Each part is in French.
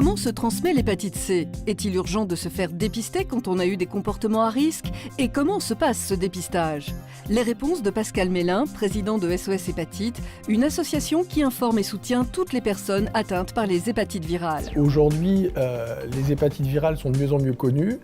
Comment se transmet l'hépatite C? Est-il urgent de se faire dépister quand on a eu des comportements à risque? Et comment se passe ce dépistage? Les réponses de Pascal Mélin, président de SOS Hépatite, une association qui informe et soutient toutes les personnes atteintes par les hépatites virales. Aujourd'hui, les hépatites virales sont de mieux en mieux connues.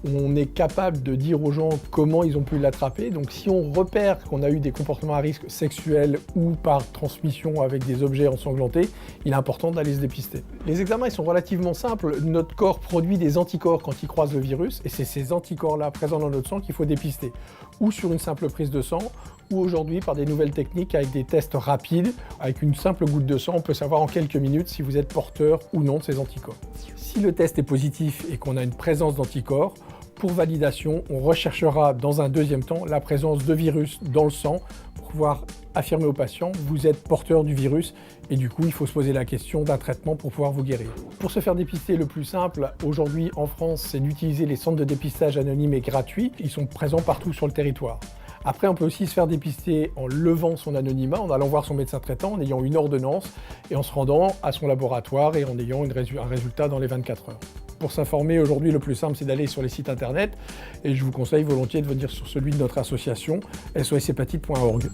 On est capable de dire aux gens comment ils ont pu l'attraper. Donc si on repère qu'on a eu des comportements à risque sexuels ou par transmission avec des objets ensanglantés, il est important d'aller se dépister. Les examens ils sont relativement simples. Notre corps produit des anticorps quand il croise le virus et c'est ces anticorps-là présents dans notre sang qu'il faut dépister. Ou sur une simple prise de sang, ou aujourd'hui par des nouvelles techniques avec des tests rapides. Avec une simple goutte de sang, on peut savoir en quelques minutes si vous êtes porteur ou non de ces anticorps. Si le test est positif et qu'on a une présence d'anticorps, pour validation, on recherchera dans un deuxième temps la présence de virus dans le sang pour pouvoir affirmer au patient « vous êtes porteur du virus » et du coup, il faut se poser la question d'un traitement pour pouvoir vous guérir. Pour se faire dépister, le plus simple, aujourd'hui en France, c'est d'utiliser les centres de dépistage anonymes et gratuits. Ils sont présents partout sur le territoire. Après, on peut aussi se faire dépister en levant son anonymat, en allant voir son médecin traitant, en ayant une ordonnance et en se rendant à son laboratoire et en ayant un résultat dans les 24 heures. Pour s'informer, aujourd'hui, le plus simple, c'est d'aller sur les sites internet et je vous conseille volontiers de venir sur celui de notre association, soshépatite.org.